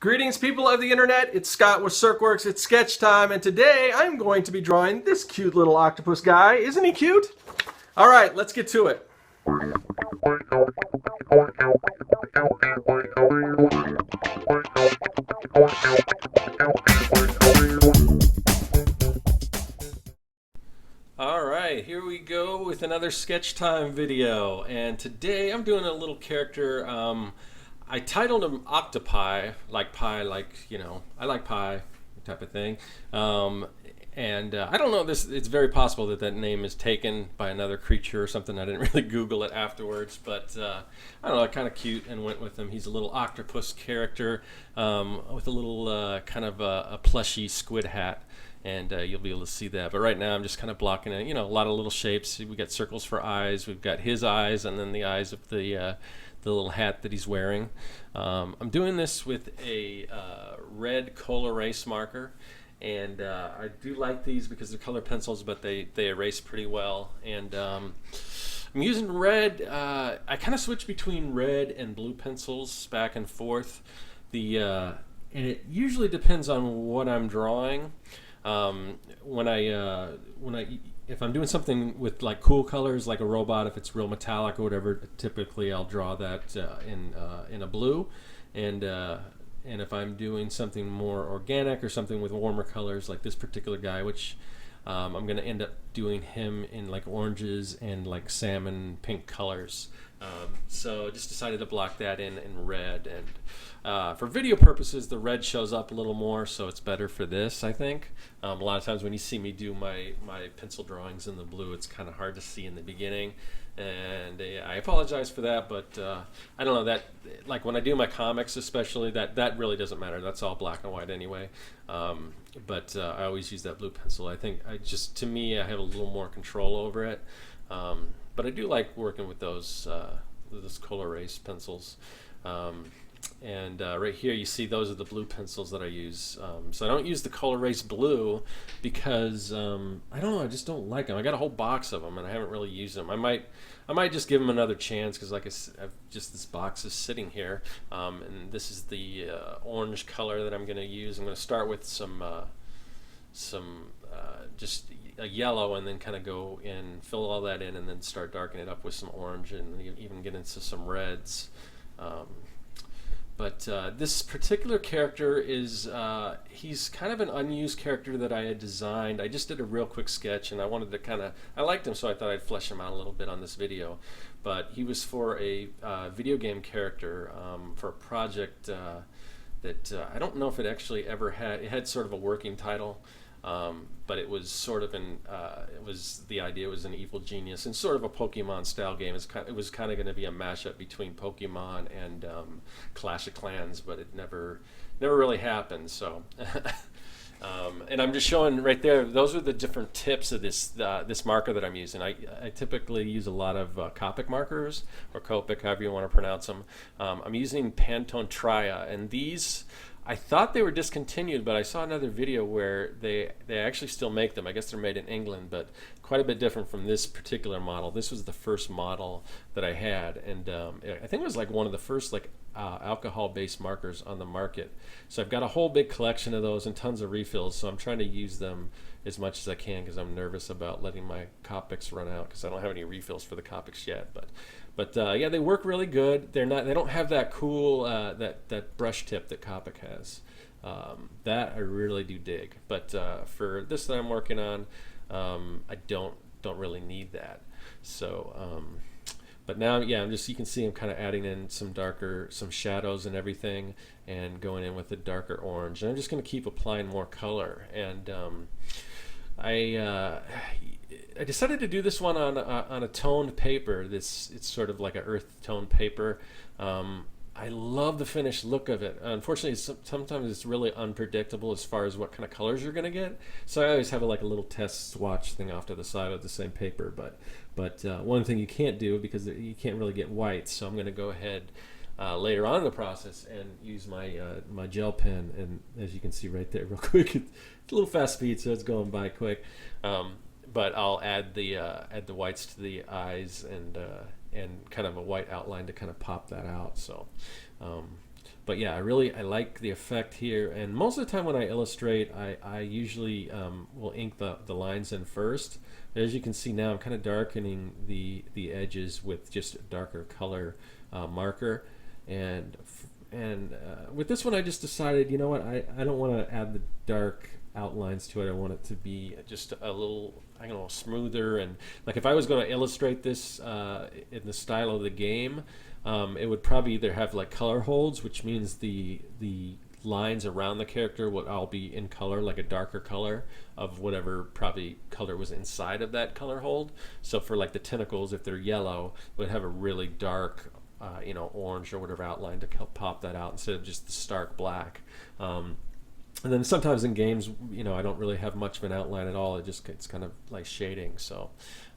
Greetings, people of the internet. It's Scott with Circworks. It's sketch time, and today I'm going to be drawing this cute little octopus guy. Isn't he cute? All right, let's get to it. All right, here we go with another sketch time video, and today I'm doing a little character. I titled him Octopie, like pie, like, you know, I like pie type of thing. I don't know, it's very possible that that name is taken by another creature or something. I didn't really Google it afterwards, but I don't know, kind of cute and went with him. He's a little octopus character with a little kind of a plushy squid hat. And you'll be able to see that. But right now I'm just kind of blocking it. You know, a lot of little shapes. We got circles for eyes. We've got his eyes, and then the eyes of the little hat that he's wearing. I'm doing this with a red coal erase marker, and I do like these because they're color pencils, but they erase pretty well. And I'm using red. I kind of switch between red and blue pencils back and forth. And it usually depends on what I'm drawing. If I'm doing something with like cool colors, like a robot, if it's real metallic or whatever, typically I'll draw that in a blue, and if I'm doing something more organic or something with warmer colors, like this particular guy, which I'm going to end up doing him in like oranges and like salmon pink colors. So I just decided to block that in red, and for video purposes the red shows up a little more, so it's better for this, I think. A lot of times when you see me do my pencil drawings in the blue, it's kind of hard to see in the beginning, and I apologize for that, but I don't know, that like when I do my comics especially, that really doesn't matter. That's all black and white anyway. But I always use that blue pencil. I think to me I have a little more control over it. But I do like working with those coal erase pencils. Right here you see those are the blue pencils that I use. So I don't use the coal erase blue because I don't know, I just don't like them. I got a whole box of them and I haven't really used them. I might just give them another chance because like this box is sitting here, and this is the orange color that I'm going to use. I'm going to start with some just a yellow, and then kind of go in, fill all that in, and then start darkening it up with some orange, and even get into some reds. But this particular character is, he's kind of an unused character that I had designed. I just did a real quick sketch, and I wanted to I liked him, so I thought I'd flesh him out a little bit on this video. But he was for a video game character, for a project that I don't know if it actually ever had. It had sort of a working title. But it was sort of the idea was an evil genius and sort of a Pokemon style game. It was kind of going to be a mashup between Pokemon and Clash of Clans, but it never really happened. So, and I'm just showing right there. Those are the different tips of this marker that I'm using. I typically use a lot of Copic markers, or Copic, however you want to pronounce them. I'm using Pantone Tria, and these, I thought they were discontinued, but I saw another video where they actually still make them. I guess they're made in England, but quite a bit different from this particular model. This was the first model that I had, and I think it was like one of the first like alcohol-based markers on the market. So I've got a whole big collection of those and tons of refills, so I'm trying to use them as much as I can because I'm nervous about letting my Copics run out because I don't have any refills for the Copics yet. But yeah, they work really good. They don't have that cool that brush tip that Copic has. That I really do dig. But for this that I'm working on, I don't really need that. So, but now, yeah, you can see I'm kind of adding in some shadows and everything, and going in with a darker orange. And I'm just going to keep applying more color. And I decided to do this one on a toned paper. It's sort of like an earth tone paper. I love the finished look of it. Unfortunately, sometimes it's really unpredictable as far as what kind of colors you're going to get. So I always have a little test swatch thing off to the side of the same paper. But one thing you can't do, because you can't really get white, so I'm going to go ahead later on in the process and use my gel pen. And as you can see right there, real quick, it's a little fast speed, so it's going by quick. But I'll add the whites to the eyes and kind of a white outline to kind of pop that out. So But yeah, I like the effect here. And most of the time when I illustrate, I usually will ink the lines in first. As you can see now, I'm kind of darkening the edges with just a darker color marker. And with this one, I just decided, you know what, I don't want to add the dark outlines to it. I want it to be just a little, I don't know, smoother. And like if I was going to illustrate this in the style of the game, it would probably either have like color holds, which means the lines around the character would all be in color, like a darker color of whatever probably color was inside of that color hold. So for like the tentacles, if they're yellow, it would have a really dark orange or whatever outline to help pop that out instead of just the stark black. And then sometimes in games, I don't really have much of an outline at all. It's kind of like shading. So,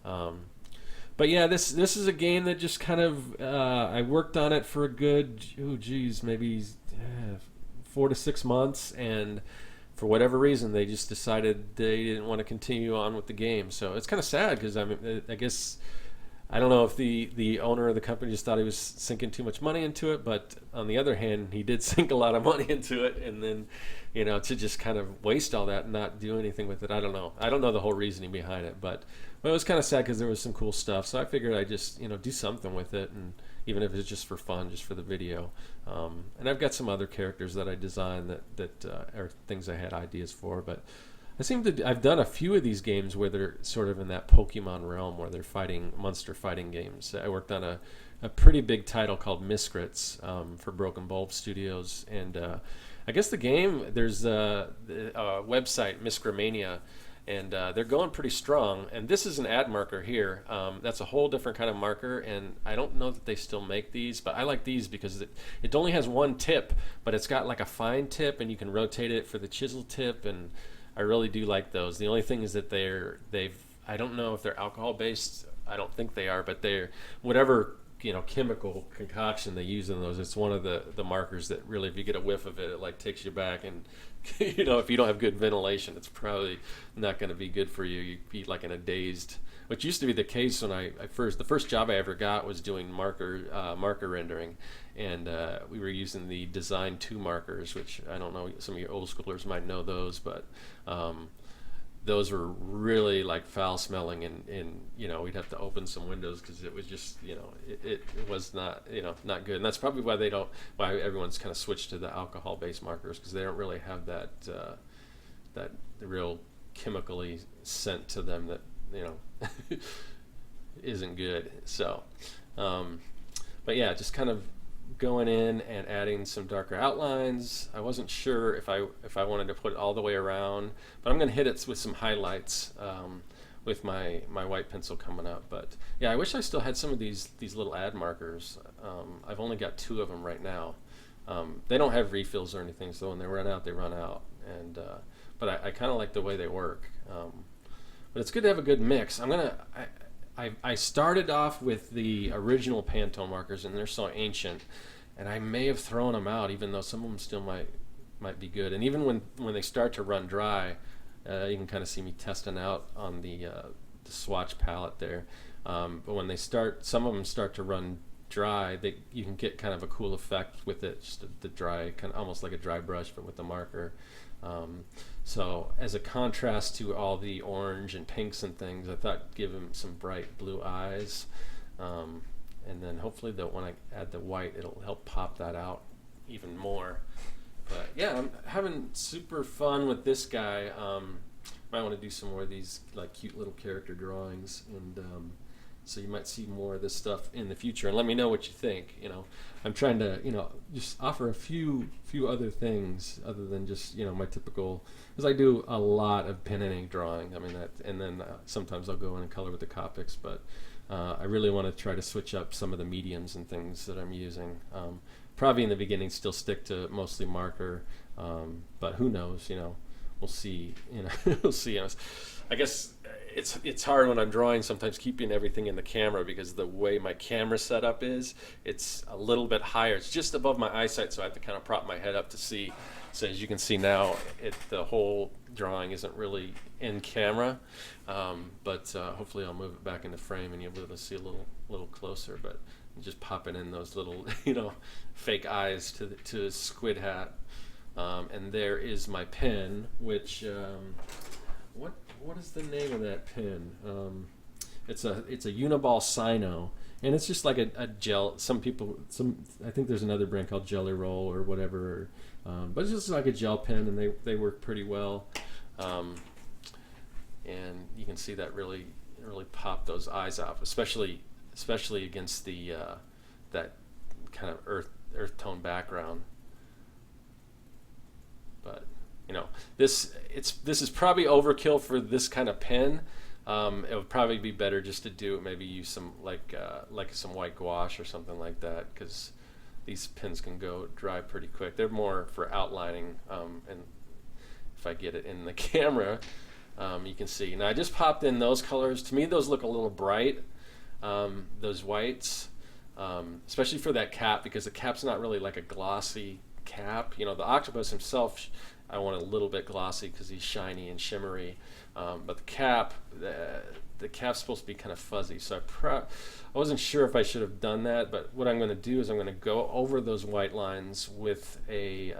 but yeah, this is a game that just kind of I worked on it for a good maybe 4 to 6 months, and for whatever reason they just decided they didn't want to continue on with the game. So it's kind of sad because I guess. I don't know if the owner of the company just thought he was sinking too much money into it, but on the other hand, he did sink a lot of money into it, and then, to just kind of waste all that and not do anything with it. I don't know. I don't know the whole reasoning behind it, but it was kind of sad because there was some cool stuff. So I figured I'd just, do something with it, and even if it's just for fun, just for the video. And I've got some other characters that I designed that are things I had ideas for, but I've done a few of these games where they're sort of in that Pokemon realm where they're fighting monster fighting games. I worked on a pretty big title called Miscrits for Broken Bulb Studios, and I guess the game, there's a website, Miscrimania, and they're going pretty strong. And this is an ad marker here. That's a whole different kind of marker, and I don't know that they still make these, but I like these because it only has one tip, but it's got like a fine tip, and you can rotate it for the chisel tip, and I really do like those. The only thing is that I don't know if they're alcohol based. I don't think they are, but they're whatever chemical concoction they use in those. It's one of the markers that really, if you get a whiff of it, it like takes you back, and if you don't have good ventilation, it's probably not going to be good for you. You'd be like in a dazed. Which used to be the case when the first job I ever got was doing marker rendering, and we were using the Design 2 markers, which I don't know, some of your old schoolers might know those, but those were really like foul smelling, and we'd have to open some windows because it was just it was not not good, and that's probably why everyone's kind of switched to the alcohol based markers, because they don't really have that real chemically scent to them that isn't good. So but yeah, just kind of going in and adding some darker outlines. I wasn't sure if I wanted to put it all the way around, but I'm going to hit it with some highlights with my white pencil coming up. But yeah, I wish I still had some of these little ad markers. I've only got 2 of them right now. They don't have refills or anything, so when they run out, they run out. And but I kind of like the way they work. But it's good to have a good mix. I started off with the original Pantone markers, and they're so ancient, and I may have thrown them out, even though some of them still might be good. And even when they start to run dry, you can kind of see me testing out on the swatch palette there. But when some of them start to run dry, you can get kind of a cool effect with it, just the dry, kind of almost like a dry brush, but with the marker. So as a contrast to all the orange and pinks and things, I thought give him some bright blue eyes, and then hopefully when I add the white, it'll help pop that out even more. But yeah, I'm having super fun with this guy. Might want to do some more of these like cute little character drawings, and so you might see more of this stuff in the future. And let me know what you think. I'm trying to just offer a few other things other than just my typical, because I do a lot of pen and ink drawing. I mean and then sometimes I'll go in and color with the Copics, but I really want to try to switch up some of the mediums and things that I'm using. Probably in the beginning still stick to mostly marker, but who knows? We'll see. We'll see. I guess it's hard when I'm drawing sometimes keeping everything in the camera, because the way my camera setup is, it's a little bit higher. It's just above my eyesight, so I have to kind of prop my head up to see. So as you can see now, the whole drawing isn't really in camera, but hopefully I'll move it back into frame and you'll be able to see a little closer. But just popping in those little, fake eyes to his squid hat. And there is my pen, which what is the name of that pen? It's a Uniball Sino, and it's just like a gel. I think there's another brand called Jelly Roll or whatever, but it's just like a gel pen, and they work pretty well. And you can see that really pop those eyes off, especially against the that kind of earth tone background. But this is probably overkill for this kind of pen. It would probably be better just to do it. Maybe use some like some white gouache or something like that, because these pens can go dry pretty quick. They're more for outlining, and if I get it in the camera, you can see. Now I just popped in those colors. To me, those look a little bright. Those whites, especially for that cap, because the cap's not really like a glossy cap. The octopus himself, I want a little bit glossy because he's shiny and shimmery, but the cap's supposed to be kind of fuzzy, so I wasn't sure if I should have done that. But what I'm going to do is I'm going to go over those white lines with a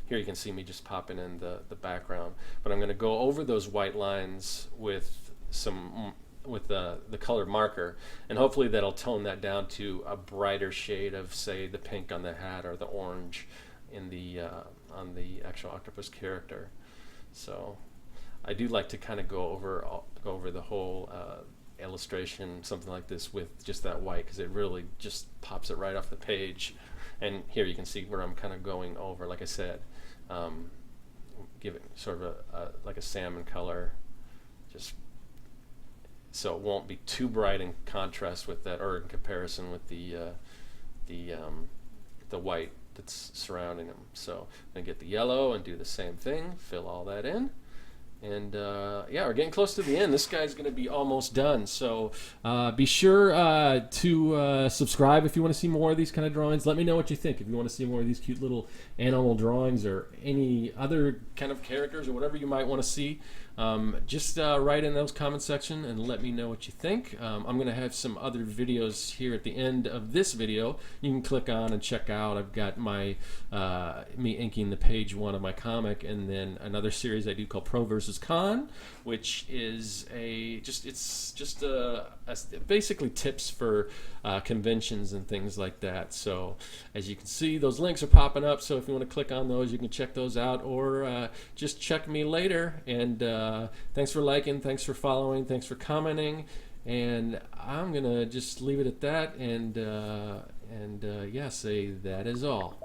here you can see me just popping in the background, but I'm going to go over those white lines with the colored marker, and hopefully that'll tone that down to a brighter shade of, say, the pink on the hat or the orange in the on the actual octopus character. So I do like to kind of go over the whole illustration, something like this, with just that white, because it really just pops it right off the page. And here you can see where I'm kind of going over, like I said, give it sort of like a salmon color, just so it won't be too bright in contrast with that, or in comparison with the white that's surrounding them. So I'm gonna get the yellow and do the same thing, fill all that in. And yeah, we're getting close to the end. This guy's going to be almost done. So be sure to subscribe if you want to see more of these kind of drawings. Let me know what you think. If you want to see more of these cute little animal drawings or any other kind of characters or whatever you might want to see, just write in those comment section and let me know what you think. I'm going to have some other videos here at the end of this video you can click on and check out. I've got my me inking the page 1 of my comic, and then another series I do called Pro versus Con, which is basically tips for conventions and things like that. So as you can see, those links are popping up, so if you want to click on those, you can check those out, or just check me later. And thanks for liking, thanks for following, thanks for commenting, and I'm gonna just leave it at that, and yeah, say that is all.